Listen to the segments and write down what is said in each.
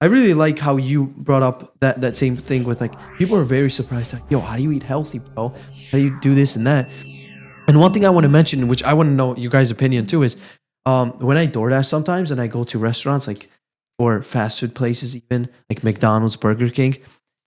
I really like how you brought up that same thing with like people are very surprised like, yo, how do you eat healthy, bro? How do you do this and that? And one thing I want to mention, which I want to know you guys' opinion too, is when I DoorDash sometimes and I go to restaurants like or fast food places, even like McDonald's, Burger King,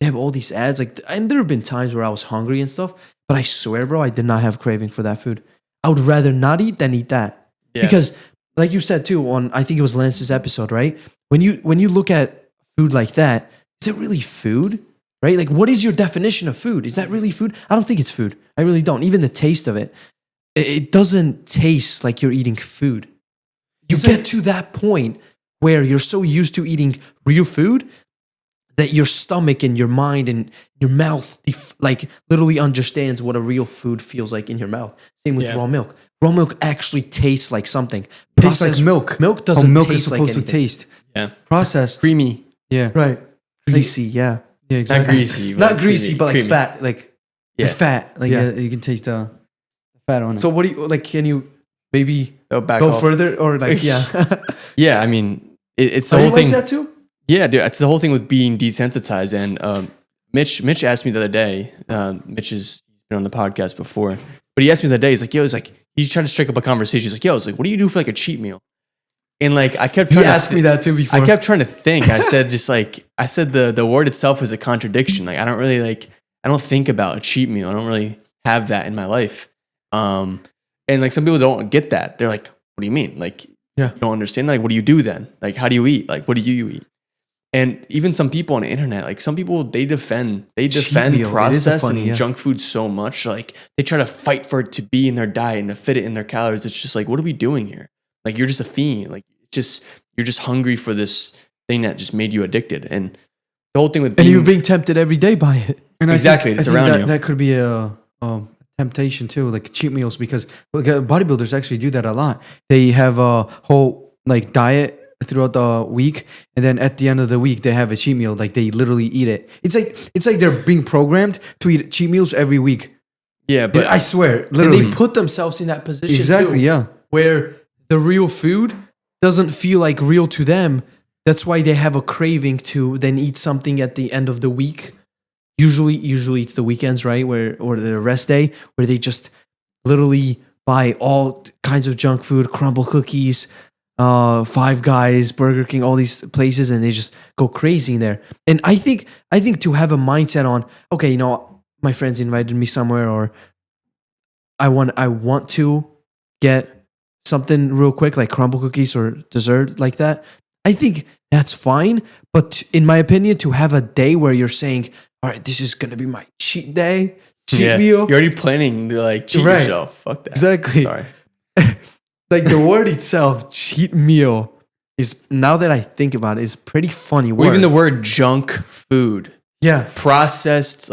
they have all these ads. Like, and there have been times where I was hungry and stuff, but I swear, bro, I did not have craving for that food. I would rather not eat than eat that because, like you said too, on I think it was Lance's episode, right? When you look at food like that, is it really food? Right? Like, what is your definition of food? Is that really food? I don't think it's food. I really don't. Even the taste of it, it doesn't taste like you're eating food. You get to that point where you're so used to eating real food that your stomach and your mind and your mouth like literally understands what a real food feels like in your mouth. Same with raw milk. Raw milk actually tastes like something. Tastes like milk. Milk doesn't milk taste is supposed like to taste. Yeah. Processed. Creamy. Yeah. Right. Greasy, yeah. Yeah, exactly. Not greasy. Not greasy, but like creamy. fat. Like fat. Like you can taste the fat on it. So what do you like? Can you maybe Go go further or like Yeah, I mean, it's the Are whole you thing. like that too? Yeah, dude, it's the whole thing with being desensitized. And Mitch asked me the other day. Mitch has been on the podcast before, but he asked me the other day. He's like, he tried to strike up a conversation. He's like, yo, what do you do for like a cheat meal? And like, I kept trying He asked me that too before. I kept trying to think. I said the word itself is a contradiction. Like, I don't think about a cheat meal. I don't really have that in my life. And like some people don't get that. They're like, what do you mean? Like, you don't understand. Like, what do you do then? Like, how do you eat? Like, what do you eat? And even some people on the internet, like some people, they defend processed and junk food so much. Like they try to fight for it to be in their diet and to fit it in their calories. It's just like, what are we doing here? Like you're just a fiend. Like you're just hungry for this thing that just made you addicted. And the whole thing with and you're being tempted every day by it. And exactly, it's around you. That could be a temptation too, like cheat meals, because bodybuilders actually do that a lot. They have a whole like diet throughout the week, and then at the end of the week they have a cheat meal. Like they literally eat it. It's like they're being programmed to eat cheat meals every week. Yeah, but I swear, literally, and they put themselves in that position exactly. too, Yeah, where the real food doesn't feel like real to them. That's why they have a craving to then eat something at the end of the week. Usually it's the weekends, right? Or the rest day, where they just literally buy all kinds of junk food, crumble cookies, Five Guys, Burger King, all these places, and they just go crazy in there. And I think to have a mindset on, okay, you know, my friends invited me somewhere, or I want to get something real quick, like crumble cookies or dessert like that. I think that's fine. But in my opinion, to have a day where you're saying, all right, this is going to be my cheat day, cheat meal. You're already planning to like cheat yourself. Fuck that. Exactly. Sorry. Like the word itself, cheat meal, is, now that I think about it, is pretty funny word. Or even the word junk food. Yeah. Processed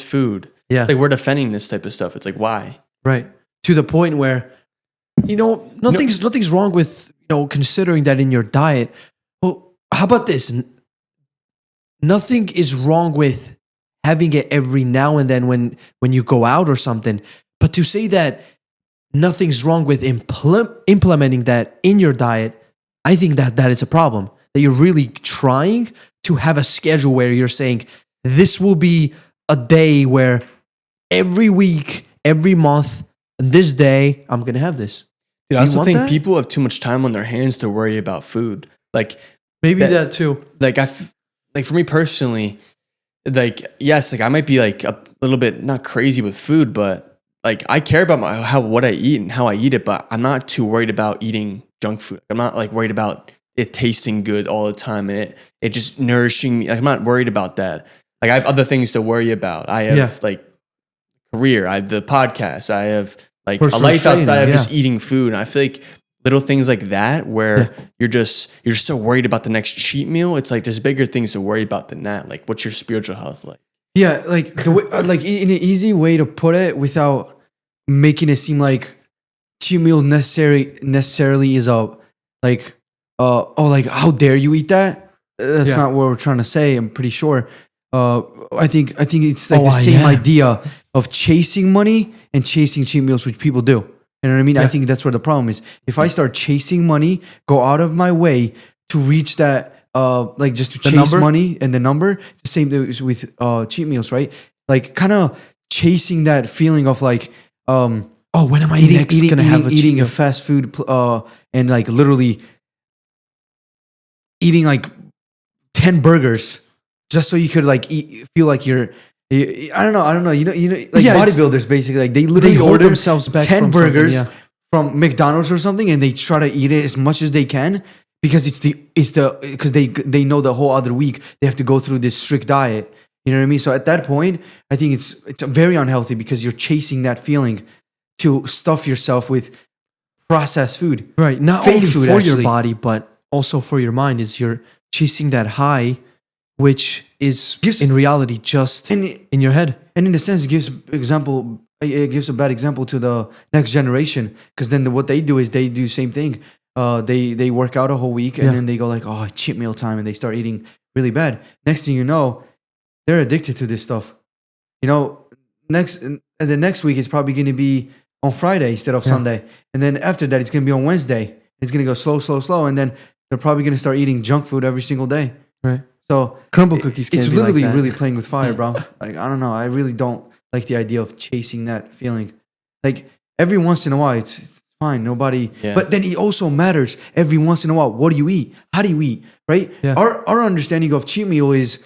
food. Yeah. Like we're defending this type of stuff. It's like, why? Right. To the point where, you know, nothing's wrong with, you know, considering that in your diet. Well, how about this? Nothing is wrong with having it every now and then when you go out or something. But to say that nothing's wrong with implementing that in your diet, I think that is a problem. That you're really trying to have a schedule where you're saying, this will be a day where every week, every month, and this day, I'm going to have this. Dude, I also think people have too much time on their hands to worry about food. Like maybe that too. Like for me personally, like, yes, like I might be like a little bit not crazy with food, but like I care about what I eat and how I eat it, but I'm not too worried about eating junk food. I'm not like worried about it tasting good all the time and it just nourishing me. Like I'm not worried about that. Like I have other things to worry about. I have like career, I have the podcast, I have like personal a life training, outside of just eating food. And I feel like little things like that where you're just so worried about the next cheat meal. It's like there's bigger things to worry about than that. Like what's your spiritual health like? Yeah, like the way, like in an easy way to put it without making it seem like cheat meal necessarily is a like like how dare you eat that? That's not what we're trying to say. I'm pretty sure. I think it's like the same idea of chasing money and chasing cheat meals, which people do. You know what I mean? Yeah. I think that's where the problem is. If I start chasing money, go out of my way to reach that like just to The chase number? money and the number. It's the same thing with cheat meals, right? Like kind of chasing that feeling of like Oh, when am I eating next gonna have a cheat eating a meal? fast food and like literally eating like 10 burgers just so you could like feel like I don't know, like Yeah, it's- bodybuilders basically, like they literally They hold order themselves back 10 from something, burgers yeah. from McDonald's or something, and they try to eat it as much as they can because because they know the whole other week they have to go through this strict diet. You know what I mean? So at that point, I think it's very unhealthy because you're chasing that feeling to stuff yourself with processed food. Right. Not Fake only food, for your actually. body, but also for your mind. Is you're chasing that high, which is Gives- in reality just And in your head. and in a sense, it gives a bad example to the next generation, because then what they do is they do the same thing. They work out a whole week and Yeah. then they go like, oh, cheat meal time, and they start eating really bad. Next thing you know, they're addicted to this stuff. You know, the next week is probably going to be on Friday instead of Yeah. Sunday, and then after that it's going to be on Wednesday. It's going to go slow, and then they're probably going to start eating junk food every single day. Right. So Crumble cookies can't it's be like literally that. really playing with fire, bro. Like, I don't know. I really don't like the idea of chasing that feeling. Like every once in a while, it's fine. Nobody. Yeah. But then it also matters every once in a while. What do you eat? How do you eat? Right. Yeah. Our understanding of cheat meal is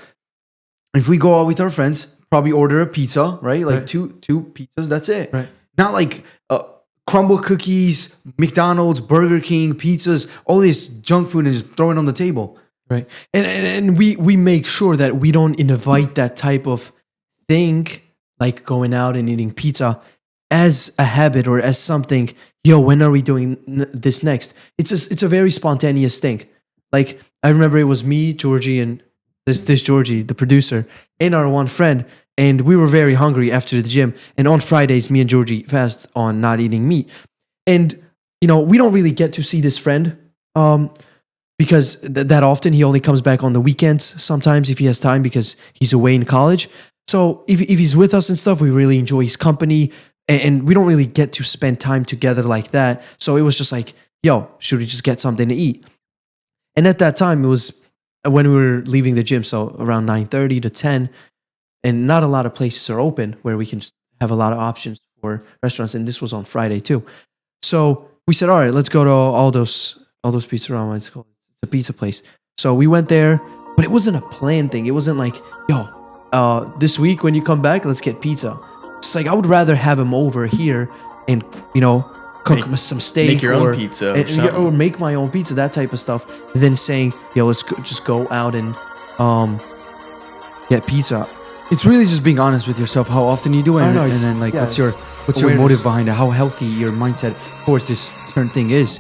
if we go out with our friends, probably order a pizza, right? Like Right. two pizzas. That's it. Right. Not like crumble cookies, McDonald's, Burger King, pizzas, all this junk food, and just throw it on the table. Right. And we make sure that we don't invite that type of thing, like going out and eating pizza, as a habit or as something, yo, when are we doing this next? It's a very spontaneous thing. Like I remember it was me, Georgie, and this Georgie, the producer, and our one friend, and we were very hungry after the gym. And on Fridays, me and Georgie fast on not eating meat. And you know, we don't really get to see this friend. Because that often he only comes back on the weekends sometimes if he has time because he's away in college. So if he's with us and stuff, we really enjoy his company and we don't really get to spend time together like that. So it was just like, yo, should we just get something to eat? And at that time, it was when we were leaving the gym, so around 9:30 to 10, and not a lot of places are open where we can just have a lot of options for restaurants. And this was on Friday too. So we said, all right, let's go to all those Pizzarama. It's called. It's a pizza place. So we went there, but it wasn't a planned thing. It wasn't like, yo, this week when you come back, let's get pizza. It's like I would rather have him over here and, you know, cook some steak. Make your own pizza or something. Or make my own pizza, that type of stuff. Than saying, yo, let's just go out and get pizza. It's really just being honest with yourself, how often you do it, I and, know, and it's- then like yeah, what's your awareness. motive behind it, how healthy your mindset towards this certain thing is.